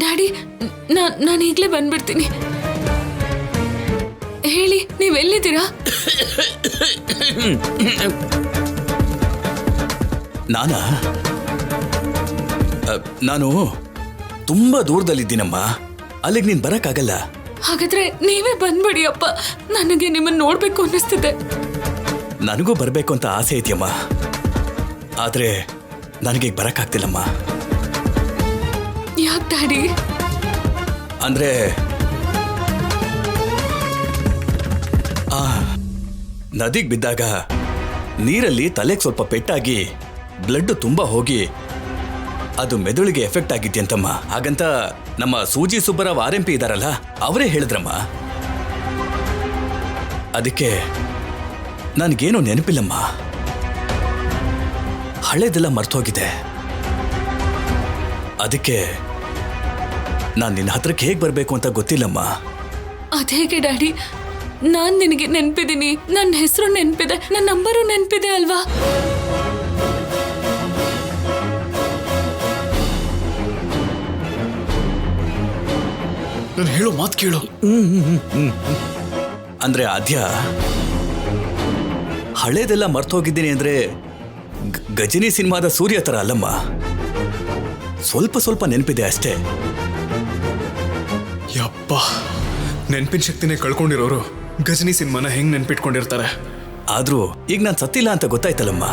Daddy, ನಾನು ಈಗಲೇ ಬಂದ್ಬಿಡ್ತೀನಿ. ಹೇಳಿ, ನೀವೆಲ್ಲಿದ್ದೀರಾ? ನಾನು ತುಂಬಾ ದೂರದಲ್ಲಿದ್ದೀನಮ್ಮ. ಅಲ್ಲಿಗೆ ನೀನ್ ಬರಕ್ಕಾಗಲ್ಲ. ಹಾಗಾದ್ರೆ ನೀವೇ ಬಂದ್ಬಿಡಿ ಅಪ್ಪ. ನನಗೆ ನಿಮ್ಮನ್ನ ನೋಡ್ಬೇಕು ಅನ್ನಿಸ್ತಿದೆ. ನನಗೂ ಬರ್ಬೇಕು ಅಂತ ಆಸೆ ಇದೆಯಮ್ಮ, ಆದ್ರೆ ನನಗೆ ಬರಕ್ಕಾಗ್ತಿಲ್ಲಮ್ಮ. ಯಾಕೆ ಡ್ಯಾಡಿ? ಅಂದ್ರೆ ನದಿಗೆ ಬಿದ್ದಾಗ ನೀರಲ್ಲಿ ತಲೆಗೆ ಸ್ವಲ್ಪ ಪೆಟ್ಟಾಗಿ ಬ್ಲಡ್ ತುಂಬಾ ಹೋಗಿ ಅದು ಮೆದುಳಿಗೆ ಎಫೆಕ್ಟ್ ಆಗಿದ್ಯಂತಮ್ಮ. ಹಾಗಂತ ನಮ್ಮ ಸೂಜಿ ಸುಬ್ಬರಾವ್ RMP ಇದಾರಲ್ಲ, ಅವರೇ ಹೇಳಿದ್ರಮ್ಮ. ಅದಕ್ಕೆ ನನಗೇನು ನೆನಪಿಲ್ಲಮ್ಮ. ಹಳೇದೆಲ್ಲ ಮರ್ತೋಗಿದೆ. ಅದಕ್ಕೆ ನಾನು ನಿನ್ನ ಹತ್ರಕ್ಕೆ ಹೇಗೆ ಬರಬೇಕು ಅಂತ ಗೊತ್ತಿಲ್ಲಮ್ಮ. ಅದೇಗೆ ಡ್ಯಾಡಿ? ನಾನ್ ನಿನಗೆ ನೆನ್ಪಿದ್ದೀನಿ, ನನ್ನ ಹೆಸರು ನೆನ್ಪಿದೆ, ನನ್ನ ನಂಬರು ನೆನ್ಪಿದೆ ಅಲ್ವಾ? ನಾನು ಹೇಳೋ ಮಾತು ಕೇಳು. ಅಂದ್ರೆ ಆದ್ಯ, ಹಳೇದೆಲ್ಲ ಮರ್ತೋಗಿದ್ದೀನಿ ಅಂದ್ರೆ ಗಜನಿ ಸಿನಿಮಾದ ಸೂರ್ಯ ತರ ಅಲ್ಲಮ್ಮ. ಸ್ವಲ್ಪ ಸ್ವಲ್ಪ ನೆನಪಿದೆ ಅಷ್ಟೇ. ಯಪ್ಪ, ನೆನ್ಪಿನ ಶಕ್ತಿನೇ ಕಳ್ಕೊಂಡಿರೋರು ಗಜನಿ ಸಿನಿಮಾನ ಹೆಂಗ್ ನೆನ್ಪಿಟ್ಕೊಂಡಿರ್ತಾರೆ? ಆದ್ರೂ ಈಗ ನಾನು ಸತ್ತಿಲ್ಲ ಅಂತ ಗೊತ್ತಾಯ್ತಲ್ಲಮ್ಮ.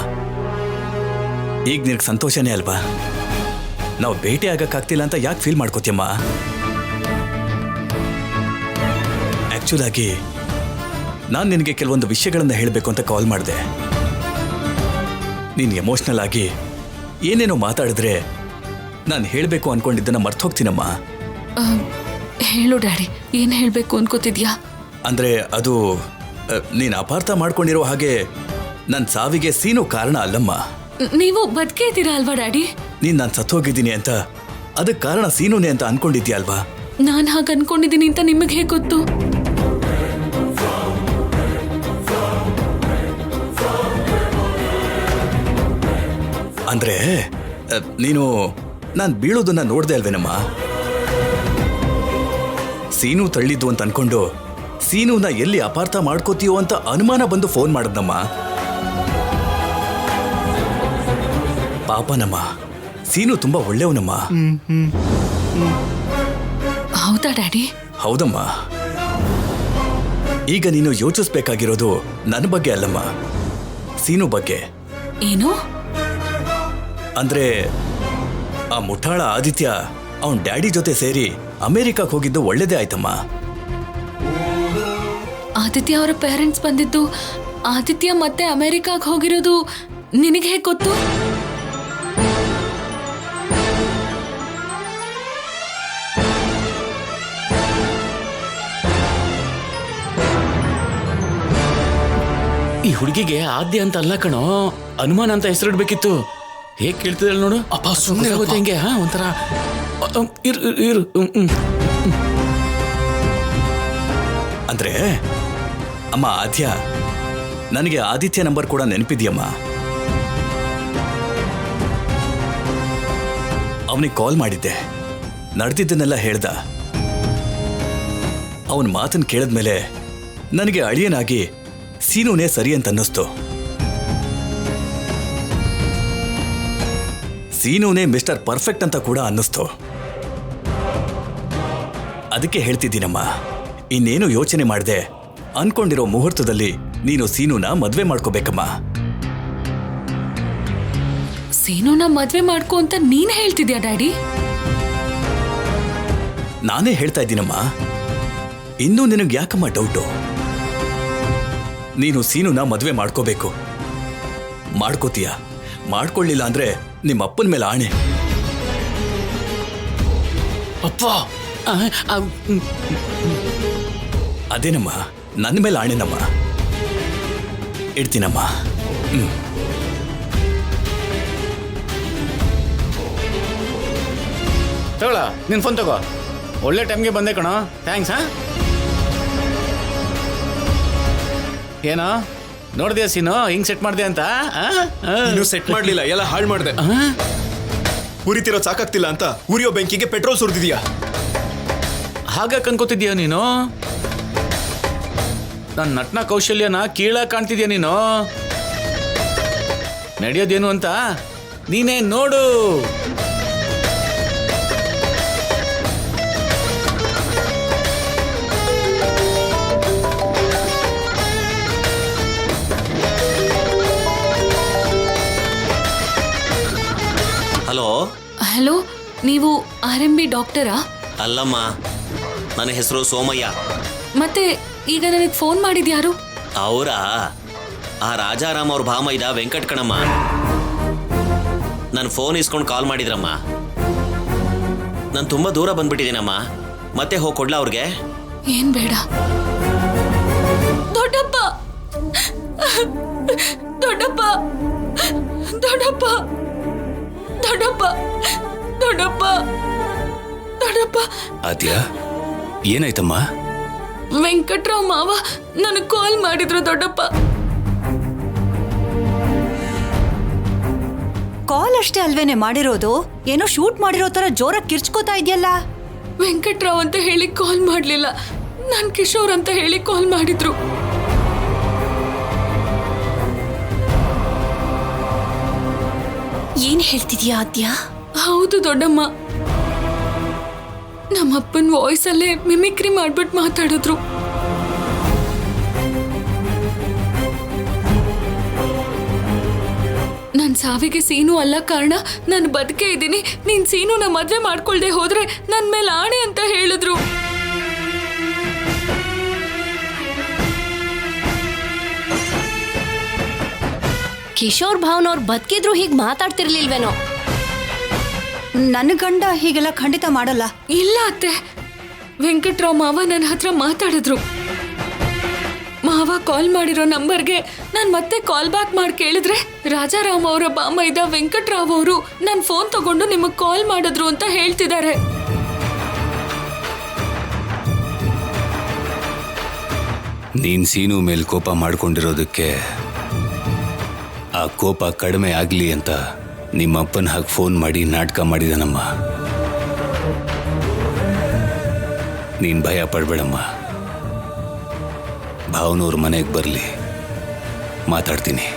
ಈಗ ನಿನಗೆ ಸಂತೋಷನೇ ಅಲ್ವಾ? ನಾವು ಭೇಟಿ ಆಗಕ್ಕಾಗ್ತಿಲ್ಲ ಅಂತ ಯಾಕೆ ಫೀಲ್ ಮಾಡ್ಕೋತಿಯಮ್ಮ? ಆಕ್ಚುಲ್ ಆಗಿ ನಾನು ನಿನಗೆ ಕೆಲವೊಂದು ವಿಷಯಗಳನ್ನ ಹೇಳಬೇಕು ಅಂತ ಕಾಲ್ ಮಾಡಿದೆ. ನೀನು ಎಮೋಷ್ನಲ್ ಆಗಿ ಏನೇನೋ ಮಾತಾಡಿದ್ರೆ ನಾನು ಹೇಳಬೇಕು ಅನ್ಕೊಂಡಿದ್ದನ್ನ ಮರ್ತೋಗ್ತೀನಮ್ಮ. ಹೇಳು ಡ್ಯಾಡಿ, ಏನ್ ಹೇಳ್ಬೇಕು ಅನ್ಕೋತಿದ್ಯಾ? ಅಂದ್ರೆ ಅದು ನೀನು ಅಪಾರ್ಥ ಮಾಡ್ಕೊಂಡಿರೋ ಹಾಗೆ ನನ್ನ ಸಾವಿಗೆ ಸೀನು ಕಾರಣ ಅಲ್ಲಮ್ಮ. ನೀವು ಬದುಕೇ ಇದ್ದೀರಾ ಅಲ್ವಾ ಡ್ಯಾಡಿ? ನೀನ್ ನಾನು ಸತ್ತೋಗಿದ್ದೀನಿ ಅಂತ ಅದಕ್ಕೆ ಕಾರಣ ಸೀನುನೇ ಅಂತ ಅನ್ಕೊಂಡಿದ್ಯಾ ಅಲ್ವಾ? ನಾನು ಹಾಗೆ ಅನ್ಕೊಂಡಿದ್ದೀನಿ ಅಂತ ನಿಮಗೆ ಹೇಗೆ ಗೊತ್ತು? ಅಂದ್ರೆ ನೀನು ನಾನು ಬೀಳೋದನ್ನ ನೋಡ್ದೆ ಅಲ್ವೇನಮ್ಮ? ಸೀನು ತಳ್ಳಿದ್ದು ಅಂತ ಅನ್ಕೊಂಡು ಸೀನುನ ಎಲ್ಲಿ ಅಪಾರ್ಥ ಮಾಡ್ಕೋತೀಯೋ ಅಂತ ಅನುಮಾನ ಬಂದು ಫೋನ್ ಮಾಡದ್ನಮ್ಮ. ಪಾಪನಮ್ಮ, ಸೀನು ತುಂಬಾ ಒಳ್ಳೆಯವನಮ್ಮ. ಹೌದಾ ಡ್ಯಾಡಿ? ಹೌದಮ್ಮ. ಈಗ ನೀನು ಯೋಚಿಸ್ಬೇಕಾಗಿರೋದು ನನ್ನ ಬಗ್ಗೆ ಅಲ್ಲಮ್ಮ, ಸೀನು ಬಗ್ಗೆ. ಏನು? ಅಂದ್ರೆ ಆ ಮುಠಾಳ ಆದಿತ್ಯ ಅವನ್ ಡ್ಯಾಡಿ ಜೊತೆ ಸೇರಿ ಅಮೆರಿಕಕ್ಕೆ ಹೋಗಿದ್ದು ಒಳ್ಳೇದೇ ಆಯ್ತಮ್ಮ. ಆದಿತ್ಯ ಅವರ ಪೇರೆಂಟ್ಸ್ ಬಂದಿದ್ದು, ಆದಿತ್ಯ ಮತ್ತೆ ಅಮೆರಿಕಾಗ್ ಹೋಗಿರೋದು ನಿನಗೆ ಹೇಗೆ ಗೊತ್ತು? ಈ ಹುಡುಗಿಗೆ ಆದ್ಯ ಅಂತ ಅಲ್ಲ ಕಣೋ, ಅನುಮಾನ ಅಂತ ಹೆಸರಿಡ್ಬೇಕಿತ್ತು. ಹೇಗ್ ಕೇಳ್ತಿದಳ ನೋಡು. ಅಪ್ಪ ಸುಮ್ಮನೆ ಆಗುತ್ತೆ ಹಿಂಗೆ. ಒಂಥರ ಇರು. ಅಂದ್ರೆ ಅಮ್ಮ ಆದ್ಯ, ನನಗೆ ಆದಿತ್ಯ ನಂಬರ್ ಕೂಡ ನೆನಪಿದ್ಯಮ್ಮ. ಅವನಿಗೆ ಕಾಲ್ ಮಾಡಿದ್ದೆ, ನಡೆದಿದ್ದನ್ನೆಲ್ಲ ಹೇಳ್ದ. ಅವನ ಮಾತನ್ನು ಕೇಳಿದ್ಮೇಲೆ ನನಗೆ ಅಳಿಯನಾಗಿ ಸೀನುನೇ ಸರಿ ಅಂತ ಅನ್ನಿಸ್ತು. ಸೀನುನೇ ಮಿಸ್ಟರ್ ಪರ್ಫೆಕ್ಟ್ ಅಂತ ಕೂಡ ಅನ್ನಿಸ್ತು. ಅದಕ್ಕೆ ಹೇಳ್ತಿದ್ದೀನಮ್ಮ, ಇನ್ನೇನು ಯೋಚನೆ ಮಾಡದೆ ಅನ್ಕೊಂಡಿರೋ ಮುಹೂರ್ತದಲ್ಲಿ ನೀನು ಸೀನುನ ಮದ್ವೆ ಮಾಡ್ಕೋಬೇಕಮ್ಮ. ಸೀನುನ ಮದ್ವೆ ಮಾಡ್ಕೊ ಅಂತ ನೀನ್ ಹೇಳ್ತಿದ್ಯಾ ಡ್ಯಾಡಿ? ನಾನೇ ಹೇಳ್ತಾ ಇದ್ದೀನಮ್ಮ. ಇನ್ನೂ ನಿನಗೆ ಯಾಕಮ್ಮ ಡೌಟು? ನೀನು ಸೀನುನ ಮದ್ವೆ ಮಾಡ್ಕೋಬೇಕು. ಮಾಡ್ಕೋತೀಯ? ಮಾಡ್ಕೊಳ್ಳಿಲ್ಲ ಅಂದ್ರೆ ನಿಮ್ಮ ಅಪ್ಪನ ಮೇಲೆ ಆಣೆ. ಅಪ್ಪ, ಅದೇನಮ್ಮ, ನನ್ನ ಮೇಲೆ ಆಣೆನಮ್ಮ. ಇಡ್ತೀನಮ್ಮ. ತಗೊಳ, ನಿನ್ ಫೋನ್ ತಗೋ. ಒಳ್ಳೆ ಟೈಮ್ಗೆ ಬಂದೆ ಕಣೋ, ಥ್ಯಾಂಕ್ಸ್. ಏನೋ ನೋಡ್ದೆ ಸೀನು ಹಿಂಗ್ ಸೆಟ್ ಮಾಡ್ದೆ ಅಂತ? ಸೆಟ್ ಮಾಡ್ಲಿಲ್ಲ, ಎಲ್ಲ ಹಾಳು ಮಾಡ್ದೆ. ಉರಿತಿರೋ ಸಾಕಾಗ್ತಿಲ್ಲ ಅಂತ ಉರಿಯೋ ಬೆಂಕಿಗೆ ಪೆಟ್ರೋಲ್ ಸುರಿದಿದ್ಯಾ? ಹಾಗ ಅನ್ಕೋತಿದ್ಯಾ ನೀನು? ನನ್ನ ನಟನ ಕೌಶಲ್ಯನ ಕೀಳಾಗಿ ಕಾಣ್ತಿದ್ಯಾ ನೀನು? ನಡೆಯೋದೇನು ಅಂತ ನೀನೇ ನೋಡು. ಹಲೋ. ಹಲೋ, ನೀವು RMB ಡಾಕ್ಟರಾ? ಅಲ್ಲಮ್ಮ, ನನ್ನ ಹೆಸರು ಸೋಮಯ್ಯ. ಮತ್ತೆ ಈಗ ನನಗೆ ಫೋನ್ ಮಾಡಿದ್ಯಾರು? ಅವರ ಆ ರಾಜಾರಾಮ್ ಅವ್ರ ಭಾಮೈದ ವೆಂಕಟ್ ಕಣಮ್ಮ. ನನ್ನ ಫೋನ್ ಇಸ್ಕೊಂಡು ಕಾಲ್ ಮಾಡಿದ್ರಮ್ಮ. ನಾನು ತುಂಬ ದೂರ ಬಂದ್ಬಿಟ್ಟಿದ್ದೀನಮ್ಮ. ಮತ್ತೆ ಹೋಗಿ ಕೊಡ್ಲಾ ಅವ್ರಿಗೆ? ಏನ್ ಬೇಡ. ದೊಡ್ಡಪ್ಪ, ದೊಡ್ಡಪ್ಪ, ದೊಡ್ಡಪ್ಪ, ದೊಡ್ಡಪ್ಪ, ದೊಡ್ಡಪ್ಪ, ದೊಡ್ಡಪ್ಪ. ಆದ್ಯಾ, ಏನಾಯ್ತಮ್ಮ? ವೆಂಕಟ್ರಾವ್ ಮಾವ ನನಗೆ ಕಾಲ್ ಮಾಡಿದ್ರು ದೊಡ್ಡಪ್ಪ. ಕಾಲ್ ಅಷ್ಟೇ ಅಲ್ವೇನೆ ಮಾಡಿರೋದು? ಏನೋ ಶೂಟ್ ಮಾಡಿರೋ ತರ ಜೋರಾಗಿ ಕಿರ್ಚ್ಕೋತಾ ಇದೆಯಲ್ಲ. ವೆಂಕಟ್ರಾವ್ ಅಂತ ಹೇಳಿ ಕಾಲ್ ಮಾಡ್ಲಿಲ್ಲ, ನಾನ್ ಕಿಶೋರ್ ಅಂತ ಹೇಳಿ ಕಾಲ್ ಮಾಡಿದ್ರು. ಏನ್ ಹೇಳ್ತಿದ್ಯಾ ಆದ್ಯಾ? ಹೌದು ದೊಡ್ಡಮ್ಮ, ನಮ್ಮಪ್ಪನ ವಾಯ್ಸ್ ಅಲ್ಲೇ ಮಿಮಿಕ್ರಿ ಮಾಡ್ಬಿಟ್ಟು ಮಾತಾಡಿದ್ರು. ನನ್ ಸಾವಿಗೆ ಸೀನು ಅಲ್ಲ ಕಾರಣ, ನಾನು ಬದುಕೇ ಇದ್ದೀನಿ, ನೀನ್ ಸೀನುನ ಮದ್ವೆ ಮಾಡ್ಕೊಳ್ದೆ ಹೋದ್ರೆ ನನ್ ಮೇಲೆ ಆಣೆ ಅಂತ ಹೇಳಿದ್ರು. ಕಿಶೋರ್ ಭಾವನವ್ರು ಬದುಕಿದ್ರು ಹೀಗೆ ಮಾತಾಡ್ತಿರ್ಲಿಲ್ವೇನೋ? ನನ್ನ ಗಂಡ ಹೀಗೆಲ್ಲ ಖಂಡಿತ ಮಾಡಲ್ಲ. ಇಲ್ಲ ಅತ್ತೆ, ವೆಂಕಟ್ರಾವ್ ಮಾವ ನನ್ನ ಹತ್ರ ಮಾತಾಡಿದ್ರು. ಮಾವ ಕಾಲ್ ಮಾಡಿರೋ ನಂಬರ್ಗೆ ನಾನು ಮತ್ತೆ ಕಾಲ್ ಬ್ಯಾಕ್ ಮಾಡಿ ಕೇಳಿದ್ರೆ ರಾಜಾರಾಮ್ ಅವರ ಬಾಮೈದ ವೆಂಕಟ್ರಾವ್ ಅವರು ನನ್ನ ಫೋನ್ ತಗೊಂಡು ನಿಮಗೆ ಕಾಲ್ ಮಾಡಿದ್ರು ಅಂತ ಹೇಳ್ತಿದ್ದಾರೆ. ನೀನ್ ಸೀನು ಮೇಲೆ ಕೋಪ ಮಾಡ್ಕೊಂಡಿರೋದಕ್ಕೆ ಆ ಕೋಪ ಕಡಿಮೆ ಆಗ್ಲಿ ಅಂತ ನಿಮ್ಮಪ್ಪನ ಹಾಗೆ ಫೋನ್ ಮಾಡಿ ನಾಟಕ ಮಾಡಿದನಮ್ಮ. ನೀನ್ ಭಯ ಪಡ್ಬೇಡಮ್ಮ. ಭಾವನವ್ರ ಮನೆಗೆ ಬರಲಿ, ಮಾತಾಡ್ತೀನಿ.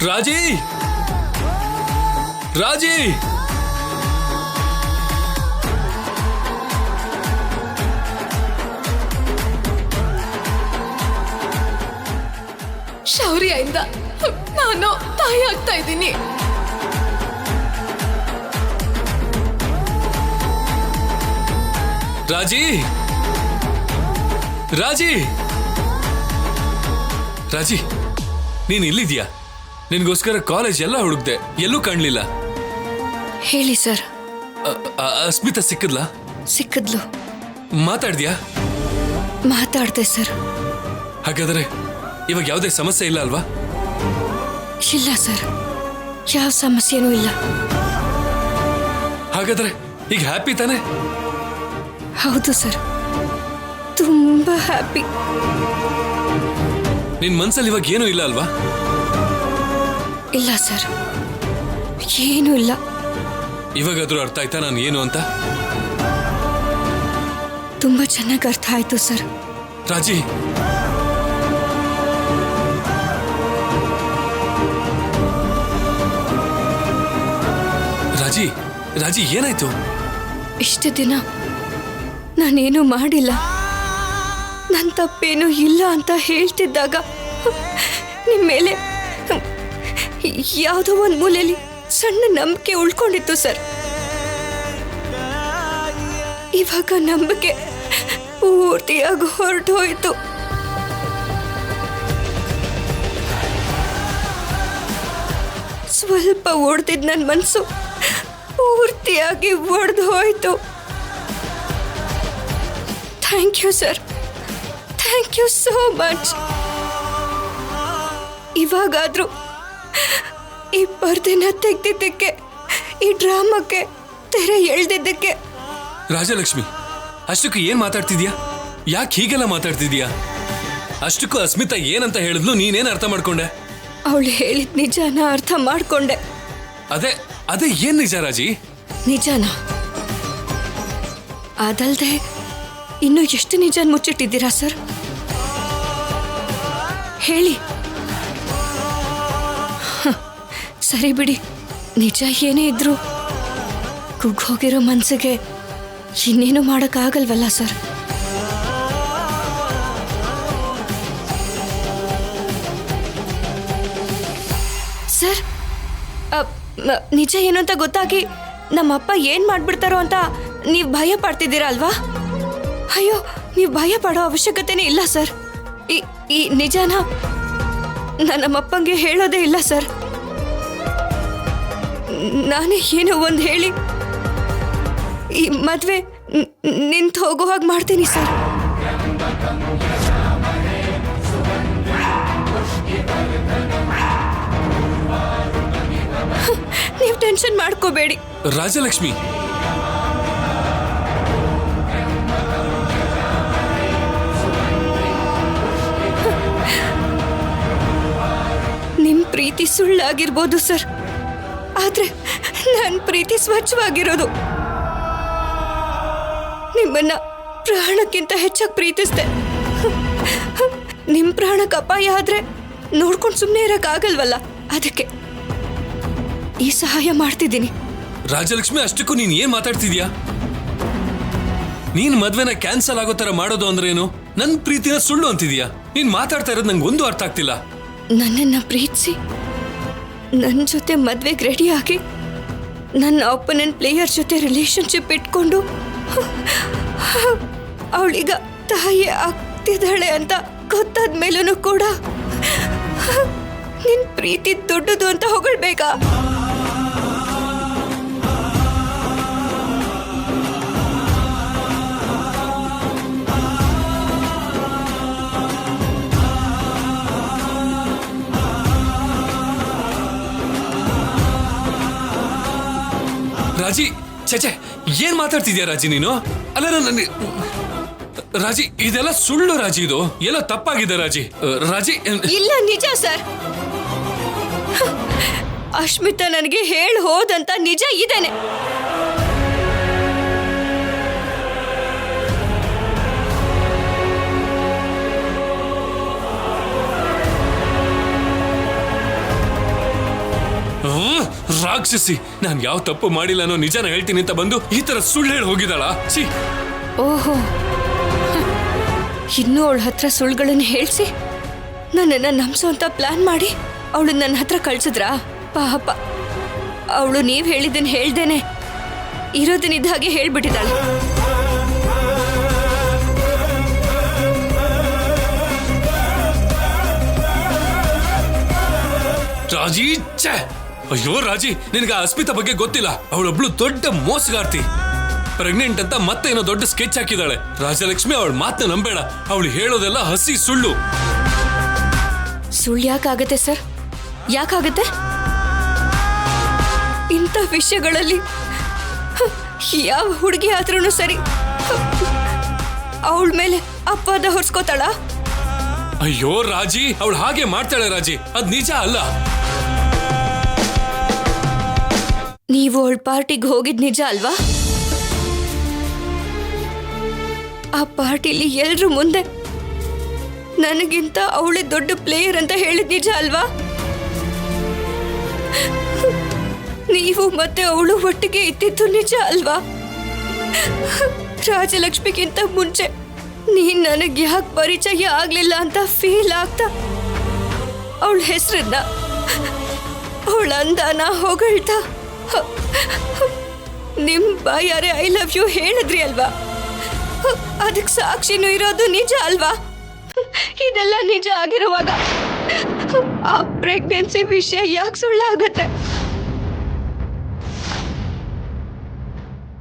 ರಾಜಿ, ರಾಜಿ, ಶೌರ್ಯದಿಂದ ನಾನು ತಾಯಿ ಆಗ್ತಾ ಇದ್ದೀನಿ. ರಾಜಿ, ರಾಜಿ, ರಾಜಿ, ನೀನ್ ಇಲ್ಲಿದ್ಯಾ? ನಿನ್ಗೋಸ್ಕರ ಕಾಲೇಜ್ ಎಲ್ಲ ಹುಡುಕ್ದೆ, ಎಲ್ಲೂ ಕಾಣ್ಲಿಲ್ಲ. ಹೇಳಿ ಸರ್. ಅಸ್ಮಿತಾ ಸಿಕ್ಕದ್ಲಾ? ಸಿಕ್ಕಿದ್ಲು. ಮಾತಾಡ್ದ್ಯಾ? ಮಾತಾಡ್ದೆ ಸರ್. ಹಾಗಾದ್ರೆ ಇವಾಗ ಯಾವುದೇ ಸಮಸ್ಯೆ ಇಲ್ಲ ಅಲ್ವಾ? ಇಲ್ಲ ಸರ್, ಯಾವ ಸಮಸ್ಯೆನೂ ಇಲ್ಲ. ಹಾಗಾದ್ರೆ ಈಗ ಹ್ಯಾಪಿ ತಾನೆ? ಹೌದು ಸರ್, ತುಂಬಾ ಹ್ಯಾಪಿ. ನಿನ್ ಮನ್ಸಲ್ಲಿ ಇವಾಗ ಏನೂ ಇಲ್ಲ ಅಲ್ವಾ? ಇಲ್ಲ ಸರ್, ಏನೂ ಇಲ್ಲ. ಇವಾಗಾದ್ರೂ ಅರ್ಥ ಆಯ್ತಾ ನಾನು ಏನು ಅಂತ? ತುಂಬಾ ಚೆನ್ನಾಗಿ ಅರ್ಥ ಆಯ್ತು ಸರ್. ರಾಜಿ, ರಾಜಿ, ರಾಜಿ, ಏನಾಯ್ತು? ಇಷ್ಟು ದಿನ ನಾನೇನು ಮಾಡಿಲ್ಲ, ನನ್ನ ತಪ್ಪೇನು ಇಲ್ಲ ಅಂತ ಹೇಳ್ತಿದ್ದಾಗ ನಿಮ್ಮ ಮೇಲೆ ಯಾವುದೋ ಒಂದು ಮೂಲೆಯಲ್ಲಿ ಸಣ್ಣ ನಂಬಿಕೆ ಉಳ್ಕೊಂಡಿತ್ತು ಸರ್. ಇವಾಗ ನಂಬಿಕೆ ಪೂರ್ತಿಯಾಗಿ ಹೊರಟೋಯ್ತು. ಸ್ವಲ್ಪ ಓಡ್ತಿದ್ ನನ್ನ ಮನಸ್ಸು ಪೂರ್ತಿಯಾಗಿ ಒಡೆದು ಹೋಯ್ತು. Thank you sir, thank you so much. ಇವಾಗಾದ್ರೂ ಈ ಪರ್ದೆನ ತೆಗ್ದಿದ್ದಕ್ಕೆ, ಈ ಡ್ರಾಮಕ್ಕೆ ತೆರೆ ಎಳ್ದಿದ್ದಕ್ಕೆ. ರಾಜಲಕ್ಷ್ಮಿ, ಅಷ್ಟಕ್ಕೂ ಏನ್ ಮಾತಾಡ್ತಿದ್ಯಾ? ಯಾಕೆ ಹೀಗೆಲ್ಲ ಮಾತಾಡ್ತಿದ್ಯಾ? ಅಷ್ಟಕ್ಕೂ ಅಸ್ಮಿತಾ ಏನಂತ ಹೇಳಿದ್ಲು, ನೀನೇನ್ ಅರ್ಥ ಮಾಡ್ಕೊಂಡೆ? ಅವಳು ಹೇಳಿದ ನಿಜಾನ ಅರ್ಥ ಮಾಡ್ಕೊಂಡೆ. ಅದೇ ಅದೇ ಏನ್ ನಿಜ ರಾಜಿ? ನಿಜಾನ? ಅದಲ್ದೆ ಇನ್ನು ಎಷ್ಟು ನಿಜ ಮುಚ್ಚಿಟ್ಟಿದ್ದೀರಾ ಸರ್? ಹೇಳಿ. ಸರಿ ಬಿಡಿ, ನಿಜ ಏನೇ ಇದ್ರು ಕುಗ್ಗೋಗಿರೋ ಮನ್ಸಿಗೆ ಇನ್ನೇನು ಮಾಡೋಕ್ಕಾಗಲ್ವಲ್ಲ ಸರ್? ಸರ್, ನಿಜ ಏನು ಅಂತ ಗೊತ್ತಾಗಿ ನಮ್ಮಪ್ಪ ಏನ್ ಮಾಡ್ಬಿಡ್ತಾರೋ ಅಂತ ನೀವು ಭಯ ಪಡ್ತಿದ್ದೀರಾ ಅಲ್ವಾ? ಅಯ್ಯೋ, ನೀವು ಭಯ ಪಡೋ ಅವಶ್ಯಕತೆನೇ ಇಲ್ಲ ಸರ್. ಈ ನಿಜಾನ ನಮ್ಮಪ್ಪಂಗೆ ಹೇಳೋದೇ ಇಲ್ಲ ಸರ್. ನಾನೇ ಏನೋ ಒಂದು ಹೇಳಿ ಈ ಮದ್ವೆ ನಿಂತು ಹೋಗೋ ಹಾಗೆ ಮಾಡ್ತೀನಿ ಸರ್. ನೀವು ಟೆನ್ಷನ್ ಮಾಡ್ಕೋಬೇಡಿ. ರಾಜಲಕ್ಷ್ಮಿ, ನಿಮ್ ಪ್ರೀತಿ ಸುಳ್ಳಾಗಿರ್ಬೋದು ಸರ್, ಆದ್ರೆ ನನ್ನ ಪ್ರೀತಿ ಸ್ವಚ್ಛವಾಗಿರೋದು. ನಿಮ್ಮನ್ನ ಪ್ರಾಣಕ್ಕಿಂತ ಹೆಚ್ಚಾಗಿ ಪ್ರೀತಿಸ್ದೆ. ನಿಮ್ ಪ್ರಾಣಕ್ಕೆ ಅಪಾಯ ಆದ್ರೆ ನೋಡ್ಕೊಂಡು ಸುಮ್ಮನೆ ಇರಕ್ಕಾಗಲ್ವಲ್ಲ, ಅದಕ್ಕೆ ಈ ಸಹಾಯ ಮಾಡ್ತಿದ್ದೀನಿ. ರಾಜಲಕ್ಷ್ಮಿ, ಅಷ್ಟಕ್ಕೂ ನೀನ್ ಏನ್ ಮಾತಾಡ್ತಿದ್ಯಾ? ನೀನ್ ಮದ್ವೆನ ಕ್ಯಾನ್ಸಲ್ ಆಗೋ ತರ ಮಾಡೋದು ಅಂದ್ರೇನು? ನನ್ ಪ್ರೀತಿನ ಸುಳ್ಳು ಅಂತಿದ್ಯಾ? ನೀನ್ ಮಾತಾಡ್ತಾ ಇರೋದು ನಂಗೆ ಒಂದು ಅರ್ಥ ಆಗ್ತಿಲ್ಲ. ನನ್ನನ್ನ ಪ್ರೀತಿಸಿ ನನ್ನ ಜೊತೆ ಮದ್ವೆಗೆ ರೆಡಿ ಆಗಿ ನನ್ನ ಅಪೋನೆಂಟ್ ಪ್ಲೇಯರ್ ಜೊತೆ ರಿಲೇಶನ್ಶಿಪ್ ಇಟ್ಕೊಂಡು ಅವಳೀಗ ತಾಯಿ ಆಗ್ತಿದ್ದಾಳೆ ಅಂತ ಗೊತ್ತಾದ ಮೇಲೂ ಕೂಡ ನಿನ್ ಪ್ರೀತಿ ದೊಡ್ಡದು ಅಂತ ಹೊಗಳ್ಬೇಕಾ? ರಾಜಿ, ಚಚೆ, ಏನ್ ಮಾತಾಡ್ತಿದ್ಯಾ ರಾಜಿ ನೀನು? ಅಲ್ಲ ನನ್ನ ರಾಜಿ, ಇದೆಲ್ಲ ಸುಳ್ಳು ರಾಜಿ. ಇದು ಎಲ್ಲ ತಪ್ಪಾಗಿದೆ ರಾಜಿ. ರಾಜಿ, ಇಲ್ಲ, ನಿಜ ಸರ್. ಅಶ್ಮಿತಾ ನನಗೆ ಹೇಳಿ ಹೋದಂತ ನಿಜ ಇದೇನೆ. ರಾಕ್ಷಸಿ, ನಾನ್ ಯಾವ ತಪ್ಪು ಮಾಡಿಲ್ಲ ಅನ್ನೋ ನಿಜನ ಹೇಳ್ತೀನಿ ಅಂತ ಬಂದು ಈ ತರ ಸುಳ್ಳು ಹೇಳಿ ಹೋಗಿದ್ದಾಳ? ಸಿ. ಓಹೋ, ಇನ್ನೂ ಅವಳ ಹತ್ರ ಸುಳ್ಳುಗಳನ್ನು ಹೇಳ್ಸಿ ನನ್ನನ್ನ ನಂಬಿಸೋಂತ ಪ್ಲಾನ್ ಮಾಡಿ ಅವಳು ನನ್ನ ಹತ್ರ ಕಳ್ಸಿದ್ರಾ? ಪಾಪ, ಅವಳು ನೀವ್ ಹೇಳಿದ್ದನ್ನು ಹೇಳ್ದೇನೆ ಇರೋದನ್ನಿದ್ದ ಹಾಗೆ ಹೇಳ್ಬಿಟ್ಟಿದ್ದಾಳೆ. ರಾಜಿ, ಛೇ! ಅಯ್ಯೋ ರಾಜಿ, ನಿನಗೆ ಅಸ್ಮಿತಾ ಬಗ್ಗೆ ಗೊತ್ತಿಲ್ಲ. ಅವಳೊಬ್ಳು ದೊಡ್ಡ ಮೋಸಗಾರ್ತಿ. ಪ್ರೆಗ್ನೆಂಟ್ ಅಂತ ಮತ್ತೆ ಏನೋ ದೊಡ್ಡ ಸ್ಕೆಚ್ ಹಾಕಿದಾಳೆ. ರಾಜಲಕ್ಷ್ಮಿ, ಅವಳ ಮಾತನ್ನ ನಂಬೇಡ. ಅವಳು ಹೇಳೋದೆಲ್ಲ ಹಸಿ ಸುಳ್ಳು. ಸುಳ್ಳು ಯಾಕಾಗತ್ತೆ ಸರ್? ಯಾಕಾಗತ್ತೆ? ಇಂಥ ವಿಷಯಗಳಲ್ಲಿ ಯಾವ ಹುಡುಗಿ ಆದ್ರೂ ಸರಿ ಅವಳ ಮೇಲೆ ಅಪವಾದ ಹೊರಿಸ್ಕೋತಾಳ? ಅಯ್ಯೋ ರಾಜಿ, ಅವಳು ಹಾಗೆ ಮಾಡ್ತಾಳೆ ರಾಜಿ. ಅದ್ ನಿಜ ಅಲ್ಲ. ನೀವು ಅವಳ ಪಾರ್ಟಿಗೆ ಹೋಗಿದ್ ನಿಜ ಅಲ್ವಾ? ಆ ಪಾರ್ಟಿಲಿ ಎಲ್ರು ಮುಂದೆ ನನಗಿಂತ ಅವಳೇ ದೊಡ್ಡ ಪ್ಲೇಯರ್ ಅಂತ ಹೇಳಿದ್ ನಿಜ ಅಲ್ವಾ? ನೀವು ಮತ್ತೆ ಅವಳು ಒಟ್ಟಿಗೆ ಇದ್ದಿದ್ದು ನಿಜ ಅಲ್ವಾ? ರಾಜಲಕ್ಷ್ಮಿಗಿಂತ ಮುಂಚೆ ನೀನ್ ನನಗೆ ಯಾಕೆ ಪರಿಚಯ ಆಗ್ಲಿಲ್ಲ ಅಂತ ಫೀಲ್ ಆಗ್ತಾ ಅವಳ ಹೆಸರನ್ನ, ಅವಳ ಅಂದಾನ ಹೊಗಳ್ತಾ ನಿಮ್ ಬಾಯಾರೆ ಐ ಲವ್ ಯು ಹೇಳಿದ್ರಿ ಅಲ್ವಾ? ಅದಕ್ಕೆ ಸಾಕ್ಷಿನೂ ಇರೋದು ನಿಜ ಅಲ್ವಾ? ಇದೆಲ್ಲ ನಿಜ ಆಗಿರುವಾಗ ಆ ಪ್ರೆಗ್ನೆನ್ಸಿ ವಿಷಯ ಯಾಕೆ ಸುಳ್ಳಾಗತ್ತೆ?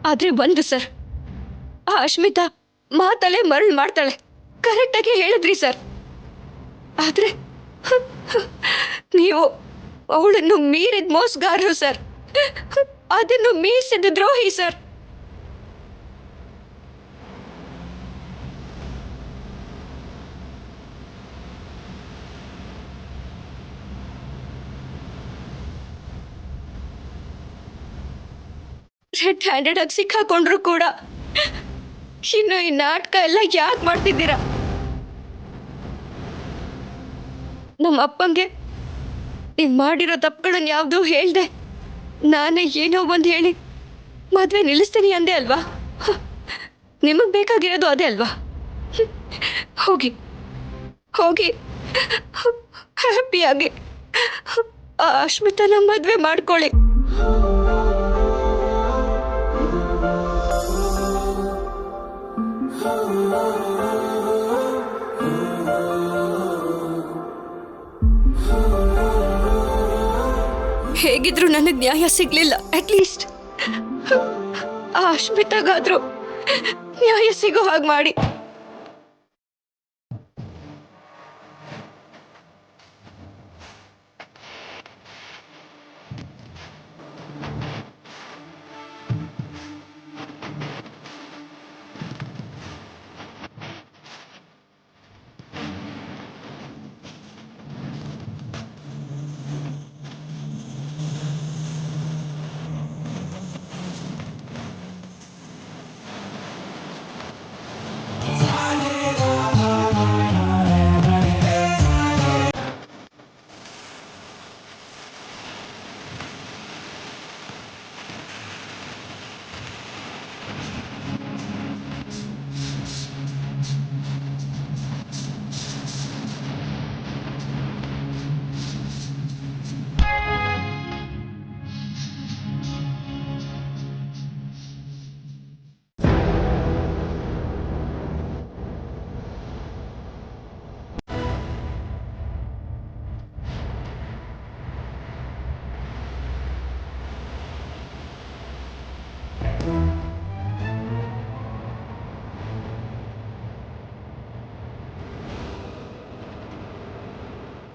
ಆದ್ರೆ ಒಂದು ಸರ್, ಆ ಅಶ್ಮಿತಾ ಮಾತಲ್ಲೇ ಮರಳು ಮಾಡ್ತಾಳೆ, ಕರೆಕ್ಟಾಗಿ ಹೇಳಿದ್ರಿ ಸರ್. ಆದ್ರೆ ನೀವು ಅವಳನ್ನು ಮೀರಿದ ಮೋಸಗಾರರು ಸರ್, ಅದನ್ನು ಮೀರಿಸಿದ ದ್ರೋಹಿ ಸರ್. ರೆಡ್ ಹ್ಯಾಂಡೆಡ್ ಆಗಿ ಸಿಕ್ಕಾಕೊಂಡ್ರು ಕೂಡ ಇನ್ನು ಈ ನಾಟಕ ಎಲ್ಲ ಯಾಕೆ ಮಾಡ್ತಿದ್ದೀರಾ? ನಮ್ಮ ಅಪ್ಪಂಗೆ ನೀವು ಮಾಡಿರೋ ತಪ್ಪುಗಳನ್ನ ಯಾವುದು ಹೇಳ್ದೆ ನಾನೇ ಏನೋ ಒಂದು ಹೇಳಿ ಮದುವೆ ನಿಲ್ಲಿಸ್ತೀನಿ ಅಂದೆ ಅಲ್ವಾ? ನಿಮಗೆ ಬೇಕಾಗಿರೋದು ಅದೇ ಅಲ್ವಾ? ಹೋಗಿ ಹೋಗಿ ಹ್ಯಾಪಿಯಾಗಿ ಆ ಅಶ್ಮಿತನ ಮದುವೆ ಮಾಡ್ಕೊಳ್ಳಿ. ಹೇಗಿದ್ರು ನನಗೆ ನ್ಯಾಯ ಸಿಗ್ಲಿಲ್ಲ, ಅಟ್ಲೀಸ್ಟ್ ಆ ಅಶ್ಮಿತಾಗಾದ್ರೂ ನ್ಯಾಯ ಸಿಗೋ ಹಾಗೆ ಮಾಡಿ.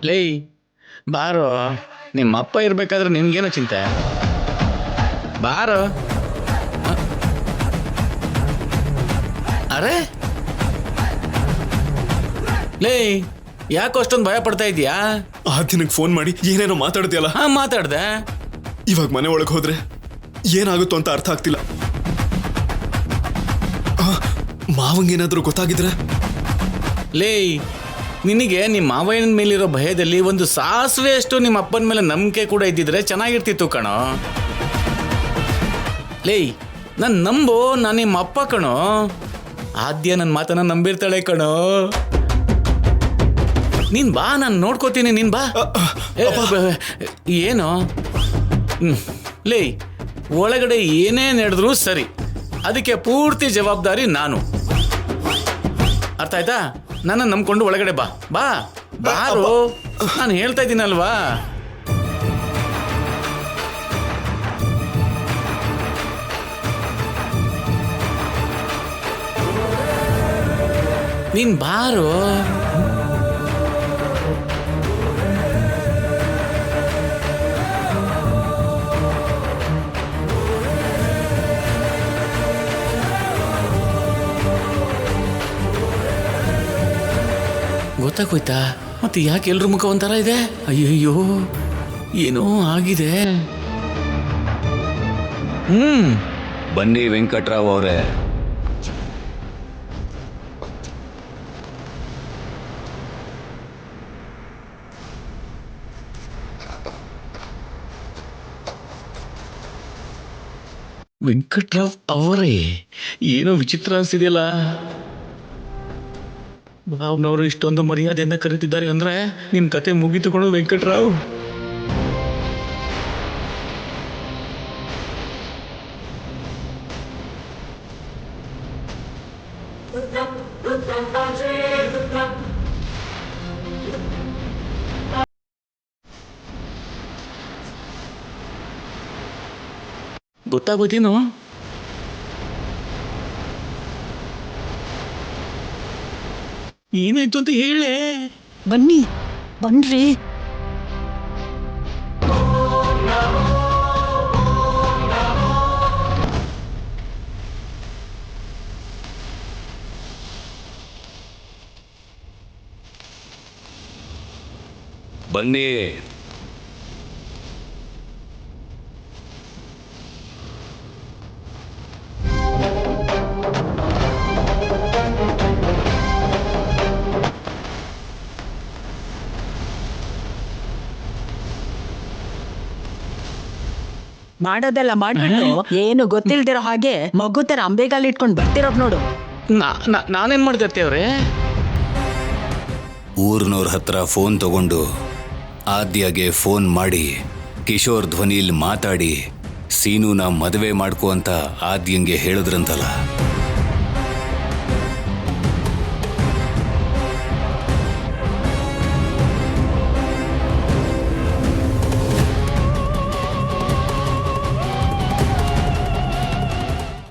ಲೇ ಬಾರೋ, ನಿಮ್ಮ ಅಪ್ಪ ಇರ್ಬೇಕಾದ್ರೆ ನಿನ್ಗೇನೋ ಚಿಂತೆ. ಬಾರೋ. ಅರೆ ಲೇ, ಯಾಕೋ ಅಷ್ಟೊಂದು ಭಯ ಪಡ್ತಾ ಇದೀಯಾ? ಆ ದಿನಕ್ಕೆ ಫೋನ್ ಮಾಡಿ ಏನೇನೋ ಮಾತಾಡ್ತೀಯಲ್ಲ, ಹಾ ಮಾತಾಡ್ದೆ. ಇವಾಗ ಮನೆ ಒಳಗೆ ಹೋದ್ರೆ ಏನಾಗುತ್ತೋ ಅಂತ ಅರ್ಥ ಆಗ್ತಿಲ್ಲ. ಮಾವಂಗೇನಾದ್ರೂ ಗೊತ್ತಾಗಿದ್ರೆ? ಲೇ, ನಿನಗೆ ನಿಮ್ಮ ಮಾವಯ್ಯನ ಮೇಲಿರೋ ಭಯದಲ್ಲಿ ಒಂದು ಸಾಸಿವೆ ಅಷ್ಟು ನಿಮ್ಮ ಅಪ್ಪನ ಮೇಲೆ ನಂಬಿಕೆ ಕೂಡ ಇದ್ದಿದ್ರೆ ಚೆನ್ನಾಗಿರ್ತಿತ್ತು ಕಣೋ. ಲೇ, ನಾನು ನಂಬು, ನಾನು ನಿಮ್ಮ ಅಪ್ಪ ಕಣೋ. ಆದ್ಯ ನನ್ನ ಮಾತನ್ನ ನಂಬಿರ್ತಾಳೆ ಕಣೋ. ನೀನ್ ಬಾ, ನಾನು ನೋಡ್ಕೋತೀನಿ, ನೀನ್ ಬಾ. ಏನು ಲೇ, ಒಳಗಡೆ ಏನೇ ನಡೆದ್ರು ಸರಿ, ಅದಕ್ಕೆ ಪೂರ್ತಿ ಜವಾಬ್ದಾರಿ ನಾನು. ಅರ್ಥ ಆಯ್ತಾ? ನನ್ನ ನಂಬ್ಕೊಂಡು ಒಳಗಡೆ ಬಾ. ಬಾ ಬಾರು, ನಾನು ಹೇಳ್ತಾ ಇದ್ದೀನಲ್ವಾ. ನೀನ್ ಬಾರು. ಗೊತ್ತಾಗೋಯ್ತಾ? ಮತ್ತೆ ಯಾಕೆ ಎಲ್ರ ಮುಖ ಒಂಥರ ಇದೆ? ಅಯ್ಯಯ್ಯೋ, ಏನೋ ಆಗಿದೆ. ಬನ್ನಿ ವೆಂಕಟ್ರಾವ್ ಅವರೇ. ವೆಂಕಟ್ರಾವ್ ಅವರೇ, ಏನೋ ವಿಚಿತ್ರ ಅನ್ಸಿದೆಯಲ್ಲ. ಭಾವನವರು ಇಷ್ಟೊಂದು ಮರ್ಯಾದೆಯಿಂದ ಕರೀತಿದ್ದಾರೆ ಅಂದ್ರೆ ನಿನ್ ಕತೆ ಮುಗೀತು ಕಣೋ ವೆಂಕಟ್ರಾವ್. ಗೊತ್ತಾಗೋತೀನೋ? ಏನಾಯ್ತು ಅಂತ ಹೇಳೇ. ಬನ್ನಿ ಬನ್ರಿ. ಬನ್ನಿ. ಮಾಡೋದೆಲ್ಲ ಮಾಡ್ಬಿಟ್ಟು ಏನು ಗೊತ್ತಿಲ್ದಿರೋ ಹಾಗೆ ಮಗು ತರ ಅಂಬೆಗಾಲ್ ಇಟ್ಕೊಂಡು ಬರ್ತಿರೋದ್ ನೋಡು. ನಾನೇನ್ ಮಾಡ್ದೆ ಅತ್ತೆಯವ್ರೆ? ಊರ್ನವ್ರ ಹತ್ರ ಫೋನ್ ತಗೊಂಡು ಆದ್ಯಗೆ ಫೋನ್ ಮಾಡಿ ಕಿಶೋರ್ ಧ್ವನಿಲ್ ಮಾತಾಡಿ ಸೀನುನ ಮದುವೆ ಮಾಡ್ಕೋ ಅಂತ ಆದ್ಯಂಗೆ ಹೇಳಿದ್ರಂತಲ್ಲ.